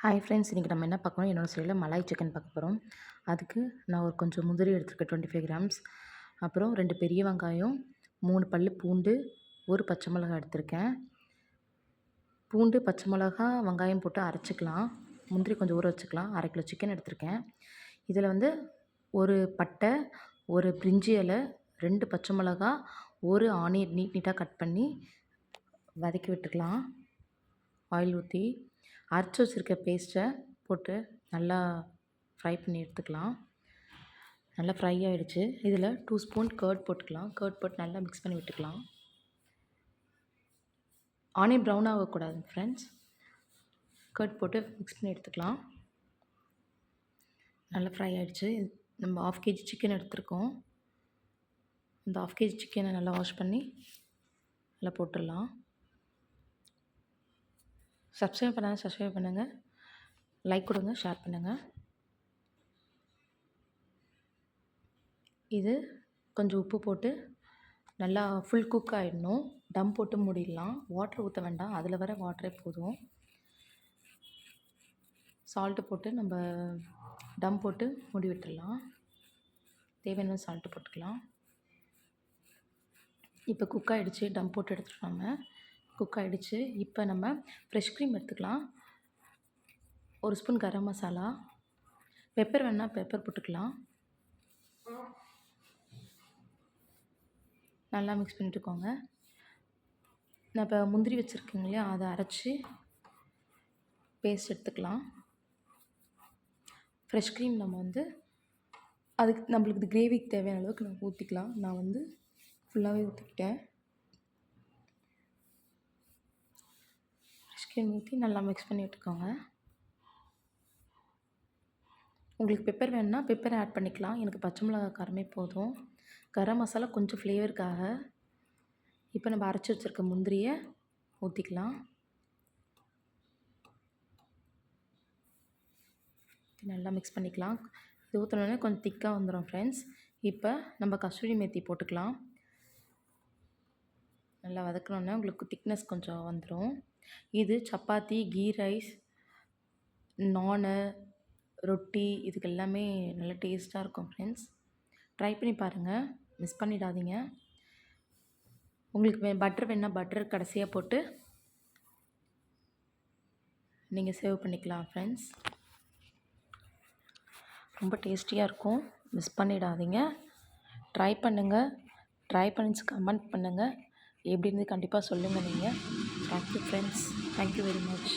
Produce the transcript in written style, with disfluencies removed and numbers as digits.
Hi friends, இன்றைக்கி நம்ம என்ன பார்க்கணும், என்னோடய ஸ்டைலில் மலாய் சிக்கன் பார்க்க போகிறோம். அதுக்கு நான் ஒரு கொஞ்சம் முந்திரி எடுத்துருக்கேன், 25 கிராம்ஸ். அப்புறம் 2 பெரிய வெங்காயம், 3 பல் பூண்டு, ஒரு பச்சை மிளகாய் எடுத்திருக்கேன். பூண்டு, பச்சை மிளகா, வெங்காயம் போட்டு அரைச்சிக்கலாம். முந்திரி கொஞ்சம் ஊற வச்சுக்கலாம். 1/2 கிலோ சிக்கன் எடுத்திருக்கேன். இதில் வந்து ஒரு பட்டை, ஒரு பிரிஞ்சி இலை, 2 பச்சை மிளகா, ஒரு ஆனியன் நீட்டாக கட் பண்ணி வதக்கி விட்டுக்கலாம். ஆயில் ஊற்றி அரைச்சி வச்சுருக்க பேஸ்ட்டை போட்டு நல்லா ஃப்ரை பண்ணி எடுத்துக்கலாம். நல்லா ஃப்ரை ஆகிடுச்சு. இதில் 2 ஸ்பூன் கர்ட் போட்டுக்கலாம். கர்ட் போட்டு நல்லா மிக்ஸ் பண்ணி விட்டுக்கலாம். ஆனியன் ப்ரௌன் ஆகக்கூடாது ஃப்ரெண்ட்ஸ். கர்ட் போட்டு மிக்ஸ் பண்ணி எடுத்துக்கலாம். நல்லா ஃப்ரை ஆகிடுச்சு. நம்ம 1/2 kg சிக்கன் எடுத்துருக்கோம். இந்த 1/2 kg சிக்கனை நல்லா வாஷ் பண்ணி நல்லா போட்டுடலாம். சப்ஸ்கிரைப் பண்ணுங்கள், லைக் கொடுங்க, ஷேர் பண்ணுங்கள். இது கொஞ்சம் உப்பு போட்டு நல்லா ஃபுல் குக் ஆகிடணும். டம் போட்டு மூடிடலாம். வாட்டர் ஊற்ற வேண்டாம், அதில் வர வாட்டரே போதும். சால்ட்டு போட்டு நம்ம டம் போட்டு மூடி விட்டுடலாம். தேவையான சால்ட்டு போட்டுக்கலாம். இப்போ குக் ஆகிடுச்சு. டம் போட்டு எடுத்துகிட்டு நம்ம குக் ஆகிடுச்சு. இப்போ நம்ம ஃப்ரெஷ் க்ரீம் எடுத்துக்கலாம். 1 ஸ்பூன் கரம் மசாலா, பெப்பர் வேணால் பெப்பர் போட்டுக்கலாம். நல்லா மிக்ஸ் பண்ணிட்டுக்கோங்க. நான் இப்போ முந்திரி வச்சுருக்கேங்க இல்லையா, அதை அரைச்சி பேஸ்ட் எடுத்துக்கலாம். ஃப்ரெஷ் க்ரீம் நம்ம வந்து அதுக்கு நம்மளுக்கு இது கிரேவிக்கு தேவையான அளவுக்கு நம்ம ஊற்றிக்கலாம். நான் வந்து ஃபுல்லாகவே ஊற்றிக்கிட்டேன். ஃப்ரெஷ் க்ரீம் ஊற்றி நல்லா மிக்ஸ் பண்ணி விட்டுக்கோங்க. உங்களுக்கு பெப்பர் வேணுன்னா பெப்பர் ஆட் பண்ணிக்கலாம். எனக்கு பச்சை மிளகா காரமே போதும். கரம் மசாலா கொஞ்சம் ஃப்ளேவருக்காக. இப்போ நம்ம அரைச்சி வச்சுருக்க முந்திரியை ஊற்றிக்கலாம். நல்லா மிக்ஸ் பண்ணிக்கலாம். இது ஊற்றினோடனே கொஞ்சம் திக்காக வந்துடும் ஃப்ரெண்ட்ஸ். இப்போ நம்ம கஸ்தூரி மேத்தி போட்டுக்கலாம். நல்லா வதக்கினோன்னே உங்களுக்கு திக்னஸ் கொஞ்சம் வந்துடும். இது சப்பாத்தி, கீ ரைஸ், நானு, ரொட்டி இதுக்கு எல்லாமே நல்லா டேஸ்ட்டாக இருக்கும் ஃப்ரெண்ட்ஸ். ட்ரை பண்ணி பாருங்கள், மிஸ் பண்ணிடாதீங்க. உங்களுக்கு பட்டர் வேணுன்னா பட்டர் கடைசியாக போட்டு நீங்கள் சேவ் பண்ணிக்கலாம் ஃப்ரெண்ட்ஸ். ரொம்ப டேஸ்டியாக இருக்கும், மிஸ் பண்ணிடாதீங்க. ட்ரை பண்ணுங்கள். ட்ரை பண்ணி கமெண்ட் பண்ணுங்கள். எப்படி இருந்து கண்டிப்பாக சொல்லுங்கள் நீங்கள். Thank you friends. Thank you very much.